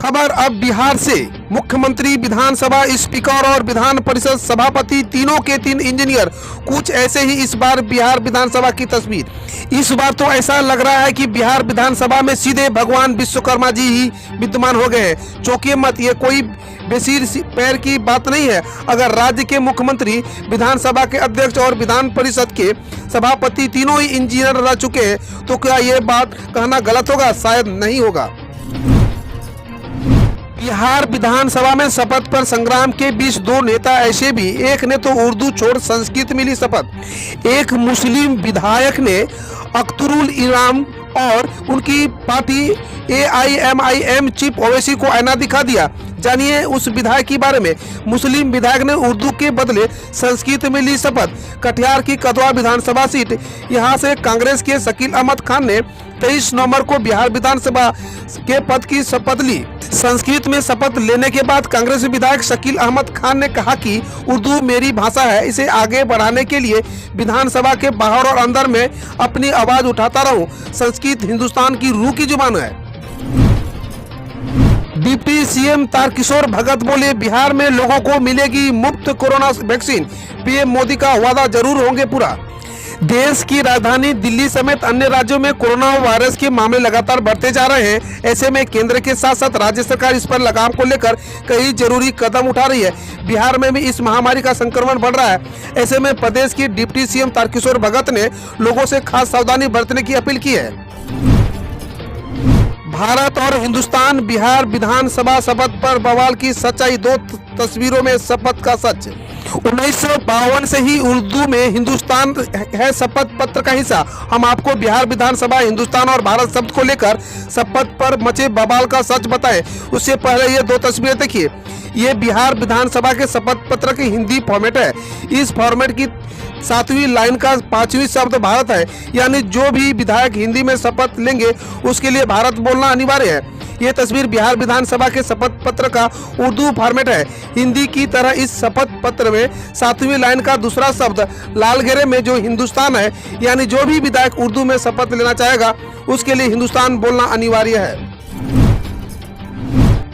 खबर अब बिहार से। मुख्यमंत्री, विधानसभा स्पीकर और विधान परिषद सभापति तीनों के तीन इंजीनियर। कुछ ऐसे ही इस बार बिहार विधानसभा की तस्वीर। इस बार तो ऐसा लग रहा है कि बिहार विधानसभा में सीधे भगवान विश्वकर्मा जी ही विद्यमान हो गए हैं। चौंकिए मत, ये कोई बेसिर पैर की बात नहीं है। अगर राज्य के मुख्यमंत्री, विधानसभा के अध्यक्ष और विधान परिषद के सभापति तीनों ही इंजीनियर रह चुके हैं तो क्या ये बात कहना गलत होगा? शायद नहीं होगा। बिहार विधानसभा में शपथ पर संग्राम के बीच दो नेता ऐसे भी। एक ने तो उर्दू छोड़ संस्कृत में ली शपथ। एक मुस्लिम विधायक ने अख्तरुल इलाम और उनकी पार्टी AIMIM चीफ ओवैसी को आईना दिखा दिया। जानिए उस विधायक के बारे में। मुस्लिम विधायक ने उर्दू के बदले संस्कृत में ली शपथ। कटिहार की कदवा विधानसभा सीट, यहां से कांग्रेस के शकील अहमद खान ने 23 नवंबर को बिहार विधानसभा के पद की शपथ ली। संस्कृत में शपथ लेने के बाद कांग्रेस विधायक शकील अहमद खान ने कहा कि उर्दू मेरी भाषा है, इसे आगे बढ़ाने के लिए विधानसभा के बाहर और अंदर में अपनी आवाज उठाता रहूं। संस्कृत हिंदुस्तान की रूह की जुबान है। डिप्टी CM तारकिशोर भगत बोले, बिहार में लोगों को मिलेगी मुफ्त कोरोना वैक्सीन। PM मोदी का वादा जरूर होंगे पूरा। देश की राजधानी दिल्ली समेत अन्य राज्यों में कोरोना वायरस के मामले लगातार बढ़ते जा रहे हैं। ऐसे में केंद्र के साथ साथ राज्य सरकार इस पर लगाम को लेकर कई जरूरी कदम उठा रही है। बिहार में भी इस महामारी का संक्रमण बढ़ रहा है। ऐसे में प्रदेश की डिप्टी CM तारकिशोर भगत ने लोगों से खास सावधानी बरतने की अपील की है। भारत और हिंदुस्तान, बिहार विधानसभा शपथ पर बवाल की सच्चाई। दो तस्वीरों में शपथ का सच। 1952 से ही उर्दू में हिंदुस्तान है शपथ पत्र का हिस्सा। हम आपको बिहार विधानसभा, हिंदुस्तान और भारत शब्द को लेकर शपथ पर मचे बवाल का सच बताएं। उससे पहले ये दो तस्वीरें देखिए। ये बिहार विधानसभा के शपथ पत्र की हिंदी फॉर्मेट है। इस फॉर्मेट की 7वीं लाइन का 5वीं शब्द भारत है, यानी जो भी विधायक हिंदी में शपथ लेंगे उसके लिए भारत बोलना अनिवार्य है। ये तस्वीर बिहार विधानसभा के शपथ पत्र का उर्दू फॉर्मेट है। हिंदी की तरह इस शपथ पत्र में 7वीं लाइन का दूसरा शब्द लाल घेरे में जो हिंदुस्तान है, यानी जो भी विधायक उर्दू में शपथ लेना चाहेगा उसके लिए हिंदुस्तान बोलना अनिवार्य है।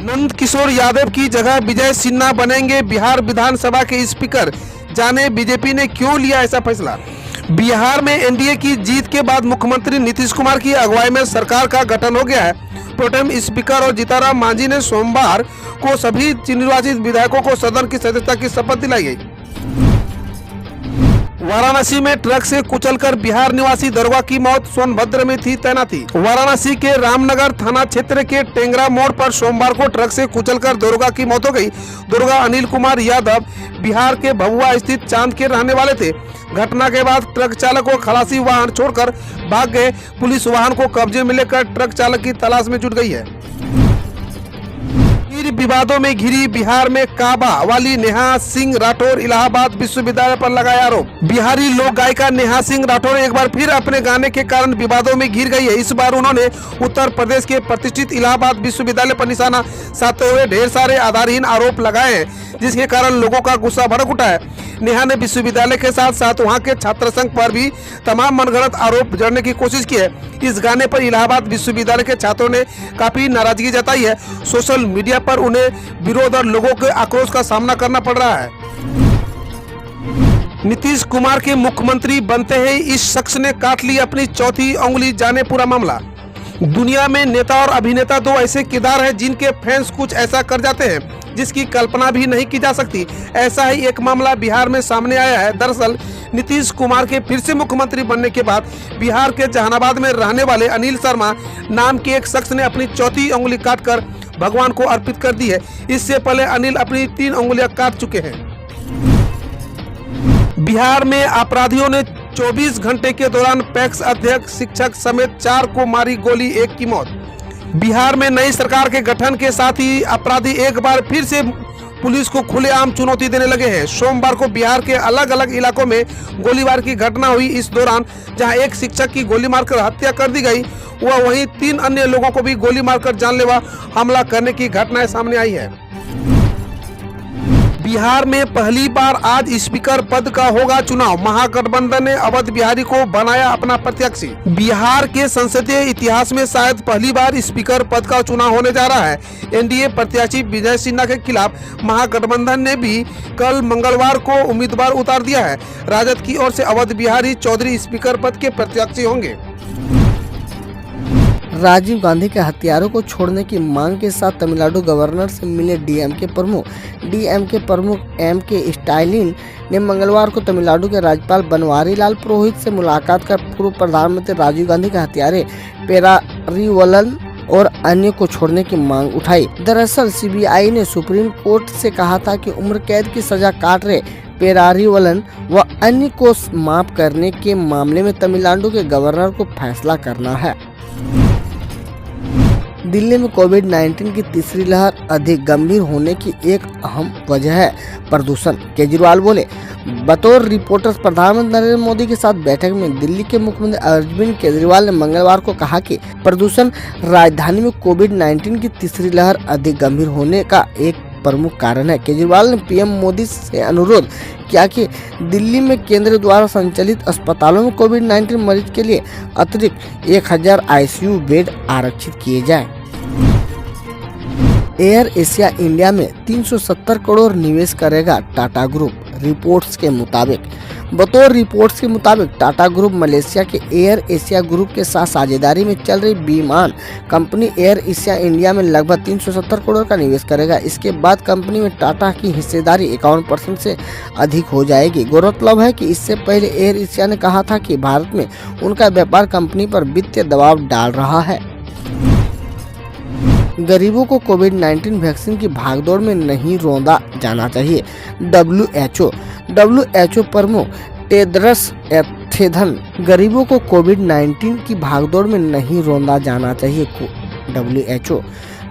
नंद किशोर यादव की जगह विजय सिन्हा बनेंगे बिहार विधानसभा के स्पीकर। जाने बीजेपी ने क्यों लिया ऐसा फैसला। बिहार में NDA की जीत के बाद मुख्यमंत्री नीतीश कुमार की अगुवाई में सरकार का गठन हो गया है। प्रोटेम स्पीकर और जीताराम मांझी ने सोमवार को सभी निर्वाचित विधायकों को सदन की सदस्यता की शपथ दिलाई गई। वाराणसी में ट्रक से कुचलकर बिहार निवासी दरोगा की मौत। सोनभद्र में थी तैनाती। वाराणसी के रामनगर थाना क्षेत्र के टेंगरा मोड़ पर सोमवार को ट्रक से कुचलकर दरोगा की मौत हो गई। दरोगा अनिल कुमार यादव बिहार के भभुआ स्थित चांद के रहने वाले थे। घटना के बाद ट्रक चालक को खलासी वाहन छोड़कर भाग गए। पुलिस वाहन को कब्जे में लेकर ट्रक चालक की तलाश में जुट गई है। विवादों में घिरी बिहार में काबा वाली नेहा सिंह राठौर इलाहाबाद विश्वविद्यालय पर लगाया आरोप। बिहारी लोक गायिका नेहा सिंह राठौर एक बार फिर अपने गाने के कारण विवादों में घिर गई है। इस बार उन्होंने उत्तर प्रदेश के प्रतिष्ठित इलाहाबाद विश्वविद्यालय पर निशाना साधते हुए ढेर सारे आधारहीन आरोप लगाए हैं, जिसके कारण लोगों का गुस्सा भड़क उठा है। नेहा ने विश्वविद्यालय के साथ साथ वहां के छात्र संघ पर भी तमाम मनगढ़ंत आरोप जड़ने की कोशिश की है। इस गाने पर इलाहाबाद विश्वविद्यालय के छात्रों ने काफी नाराजगी जताई है। सोशल मीडिया पर उन्हें विरोध और लोगों के आक्रोश का सामना करना पड़ रहा है। नीतीश कुमार के मुख्यमंत्री बनते ही इस शख्स ने काट ली अपनी चौथी उंगली। जाने पूरा मामला। दुनिया में नेता और अभिनेता दो ऐसे किरदार हैं जिनके फैंस कुछ ऐसा कर जाते हैं जिसकी कल्पना भी नहीं की जा सकती। ऐसा ही एक मामला बिहार में सामने आया है। दरअसल नीतीश कुमार के फिर से मुख्यमंत्री बनने के बाद बिहार के जहानाबाद में रहने वाले अनिल शर्मा नाम के एक शख्स ने अपनी चौथी उंगली काटकर भगवान को अर्पित कर दी है। इससे पहले अनिल अपनी 3 उंगलियां काट चुके हैं। बिहार में अपराधियों ने 24 घंटे के दौरान पैक्स अध्यक्ष, शिक्षक समेत 4 को मारी गोली, 1 की मौत। बिहार में नई सरकार के गठन के साथ ही अपराधी एक बार फिर से पुलिस को खुलेआम चुनौती देने लगे हैं। सोमवार को बिहार के अलग अलग इलाकों में गोलीबार की घटना हुई। इस दौरान जहां एक शिक्षक की गोली मारकर हत्या कर दी गई, वहीं 3 अन्य लोगों को भी गोली मारकर जानलेवा हमला करने की घटनाएं सामने आई है। बिहार में पहली बार आज स्पीकर पद का होगा चुनाव। महागठबंधन ने अवध बिहारी को बनाया अपना प्रत्याशी। बिहार के संसदीय इतिहास में शायद पहली बार स्पीकर पद का चुनाव होने जा रहा है। एनडीए प्रत्याशी विजय सिन्हा के खिलाफ महागठबंधन ने भी कल मंगलवार को उम्मीदवार उतार दिया है। राजद की ओर से अवध बिहारी चौधरी स्पीकर पद के प्रत्याशी होंगे। राजीव गांधी के हत्यारों को छोड़ने की मांग के साथ तमिलनाडु गवर्नर से मिले डीएमके प्रमुख एम.के. स्टालिन ने मंगलवार को तमिलनाडु के राज्यपाल बनवारीलाल पुरोहित से मुलाकात कर पूर्व प्रधानमंत्री राजीव गांधी के हत्यारे पेरारीवलन और अन्य को छोड़ने की मांग उठाई। दरअसल सीबीआई ने सुप्रीम कोर्ट से कहा था कि उम्र कैद की सजा काट रहे पेरारीवलन व अन्य को माफ करने के मामले में तमिलनाडु के गवर्नर को फैसला करना है। दिल्ली में कोविड-19 की तीसरी लहर अधिक गंभीर होने की एक अहम वजह है प्रदूषण। केजरीवाल बोले, बतौर रिपोर्टर प्रधानमंत्री नरेंद्र मोदी के साथ बैठक में दिल्ली के मुख्यमंत्री अरविंद केजरीवाल ने मंगलवार को कहा कि प्रदूषण राजधानी में कोविड-19 की तीसरी लहर अधिक गंभीर होने का एक प्रमुख कारण है। केजरीवाल ने पीएम मोदी से अनुरोध किया कि दिल्ली में केंद्र द्वारा संचालित अस्पतालों में कोविड-19 मरीज के लिए अतिरिक्त 1000 आईसीयू बेड आरक्षित किए जाएं। एयर एशिया इंडिया में 370 करोड़ निवेश करेगा टाटा ग्रुप। रिपोर्ट्स के मुताबिक टाटा ग्रुप मलेशिया के एयर एशिया ग्रुप के साथ साझेदारी में चल रही विमान कंपनी एयर एशिया इंडिया में लगभग 370 करोड़ का निवेश करेगा। इसके बाद कंपनी में टाटा की हिस्सेदारी 51% से अधिक हो जाएगी। गौरतलब है कि इससे पहले एयर एशिया ने कहा था कि भारत में उनका व्यापार कंपनी पर वित्तीय दबाव डाल रहा है। गरीबों को कोविड-19 वैक्सीन की भागदौड़ में नहीं रौंदा जाना चाहिए। डब्ल्यूएचओ प्रमुख टेड्रस एथेनम गरीबों को कोविड-19 की भागदौड़ में नहीं रौंदा जाना चाहिए।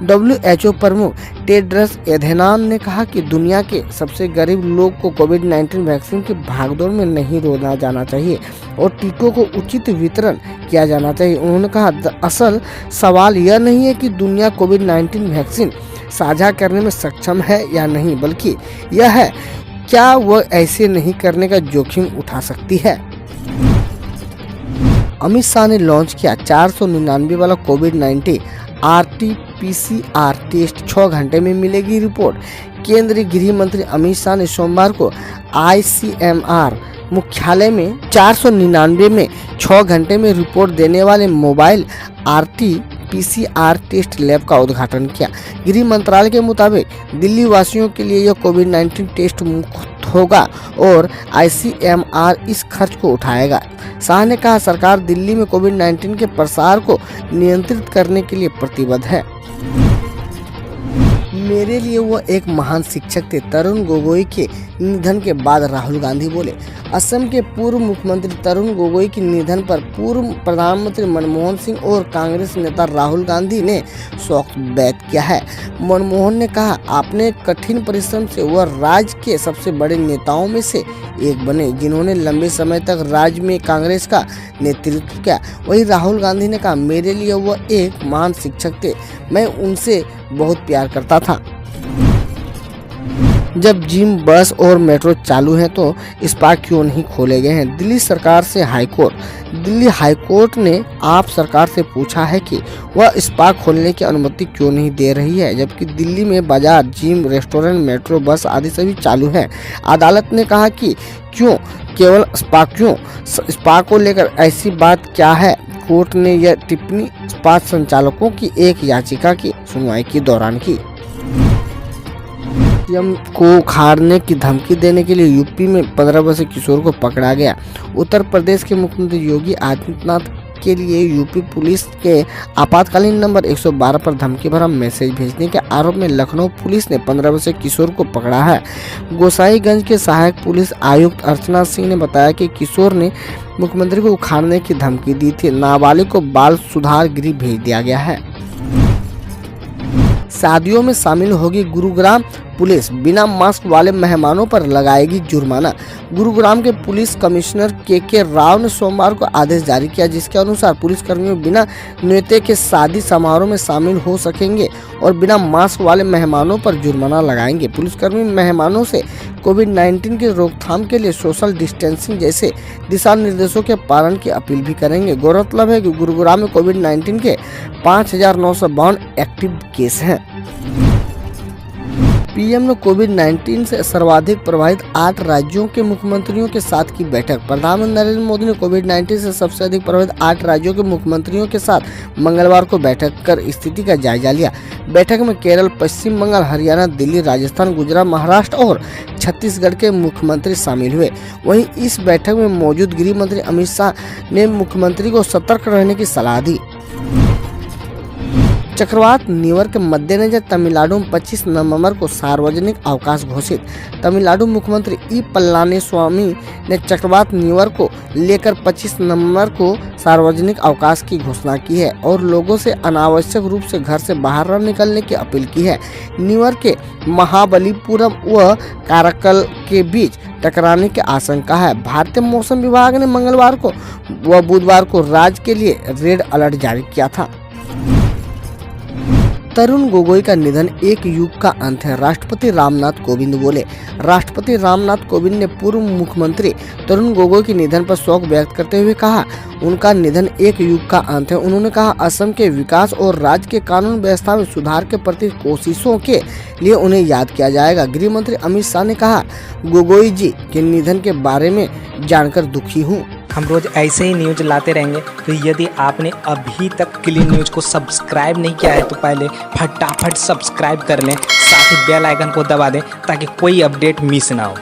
डब्ल्यूएचओ प्रमुख टेड्रस एथेनम ने कहा कि दुनिया के सबसे गरीब लोग को कोविड-19 वैक्सीन की भागदौड़ में नहीं रौंदा जाना चाहिए और टीकों को उचित वितरण किया जाना चाहिए। उन्होंने कहा, असल सवाल यह नहीं है कि दुनिया कोविड-19 वैक्सीन साझा करने में सक्षम है या नहीं, बल्कि यह है क्या वह ऐसे नहीं करने का जोखिम उठा सकती है। अमित शाह ने लॉन्च किया 499 वाला कोविड-19 RT-PCR टेस्ट, 6 घंटे में मिलेगी रिपोर्ट। केंद्रीय गृह मंत्री अमित शाह ने सोमवार को ICMR मुख्यालय में 499 में 6 घंटे में रिपोर्ट देने वाले मोबाइल RT-PCR टेस्ट लैब का उद्घाटन किया। गृह मंत्रालय के मुताबिक दिल्ली वासियों के लिए यह कोविड-19 टेस्ट मुफ्त होगा और ICMR इस खर्च को उठाएगा। शाह ने कहा, सरकार दिल्ली में कोविड-19 के प्रसार को नियंत्रित करने के लिए प्रतिबद्ध है। मेरे लिए वो एक महान शिक्षक थे। तरुण गोगोई के निधन के बाद राहुल गांधी बोले। असम के पूर्व मुख्यमंत्री तरुण गोगोई के निधन पर पूर्व प्रधानमंत्री मनमोहन सिंह और कांग्रेस नेता राहुल गांधी ने शोक व्यक्त किया है। मनमोहन ने कहा, आपने कठिन परिश्रम से वह राज्य के सबसे बड़े नेताओं में से एक बने जिन्होंने लंबे समय तक राज्य में कांग्रेस का नेतृत्व किया। वहीं राहुल गांधी ने कहा, मेरे लिए वह एक महान शिक्षक थे, मैं उनसे बहुत प्यार करता था। जब जिम, बस और मेट्रो चालू हैं तो स्पा क्यों नहीं खोले गए हैं? दिल्ली हाईकोर्ट ने आप सरकार से पूछा है कि वह स्पा खोलने की अनुमति क्यों नहीं दे रही है, जबकि दिल्ली में बाजार, जिम, रेस्टोरेंट, मेट्रो, बस आदि सभी चालू हैं। अदालत ने कहा कि क्यों केवल स्पा को लेकर ऐसी बात क्या है। कोर्ट ने यह टिप्पणी स्पा संचालकों की एक याचिका की सुनवाई के दौरान की। सीएम को उखाड़ने की धमकी देने के लिए यूपी में 15 वर्षीय किशोर को पकड़ा गया। उत्तर प्रदेश के मुख्यमंत्री योगी आदित्यनाथ के लिए यूपी पुलिस के आपातकालीन नंबर 112 पर धमकी भरा मैसेज भेजने के आरोप में लखनऊ पुलिस ने 15 वर्षीय किशोर को पकड़ा है। गोसाईगंज के सहायक पुलिस आयुक्त अर्चना सिंह ने बताया कि किशोर ने मुख्यमंत्री को उखाड़ने की धमकी दी थी। नाबालिग को बाल सुधार गृह भेज दिया गया है। शादियों में शामिल होगी गुरुग्राम पुलिस बिना मास्क वाले मेहमानों पर लगाएगी जुर्माना। गुरुग्राम के पुलिस कमिश्नर के राव ने सोमवार को आदेश जारी किया, जिसके अनुसार पुलिसकर्मियों बिना न्योते के शादी समारोह में शामिल हो सकेंगे और बिना मास्क वाले मेहमानों पर जुर्माना लगाएंगे। पुलिसकर्मी मेहमानों से कोविड-19 की रोकथाम के लिए सोशल डिस्टेंसिंग जैसे दिशा निर्देशों के पालन की अपील भी करेंगे। गौरतलब है कि गुरुग्राम में कोविड-19 के 5,952 एक्टिव केस हैं। पीएम ने कोविड-19 से सर्वाधिक प्रभावित 8 राज्यों के मुख्यमंत्रियों के साथ की बैठक। प्रधानमंत्री नरेंद्र मोदी ने कोविड-19 से सबसे अधिक प्रभावित 8 राज्यों के मुख्यमंत्रियों के साथ मंगलवार को बैठक कर स्थिति का जायजा लिया। बैठक में केरल, पश्चिम बंगाल, हरियाणा, दिल्ली, राजस्थान, गुजरात, महाराष्ट्र और छत्तीसगढ़ के मुख्यमंत्री शामिल हुए। वहीं इस बैठक में मौजूद गृह मंत्री अमित शाह ने मुख्यमंत्री को सतर्क रहने की सलाह दी। चक्रवात निवर के मद्देनजर तमिलनाडु में 25 नवंबर को सार्वजनिक अवकाश घोषित। तमिलनाडु मुख्यमंत्री ई पलानीस्वामी ने चक्रवात निवर को लेकर 25 नवंबर को सार्वजनिक अवकाश की घोषणा की है और लोगों से अनावश्यक रूप से घर से बाहर न निकलने की अपील की है। निवर के महाबलीपुरम व कारकल के बीच टकराने की आशंका है। भारतीय मौसम विभाग ने मंगलवार को व बुधवार को राज्य के लिए रेड अलर्ट जारी किया था। तरुण गोगोई का निधन एक युग का अंत है, राष्ट्रपति रामनाथ कोविंद बोले। राष्ट्रपति रामनाथ कोविंद ने पूर्व मुख्यमंत्री तरुण गोगोई के निधन पर शोक व्यक्त करते हुए कहा, उनका निधन एक युग का अंत है। उन्होंने कहा, असम के विकास और राज्य के कानून व्यवस्था में सुधार के प्रति कोशिशों के लिए उन्हें याद किया जाएगा। गृह मंत्री अमित शाह ने कहा, गोगोई जी के निधन के बारे में जानकर दुखी हूँ। हम रोज ऐसे ही न्यूज लाते रहेंगे, तो यदि आपने अभी तक क्लीन न्यूज को सब्सक्राइब नहीं किया है तो पहले फटाफट सब्सक्राइब कर लें, साथ ही बेल आइकन को दबा दें ताकि कोई अपडेट मिस ना हो।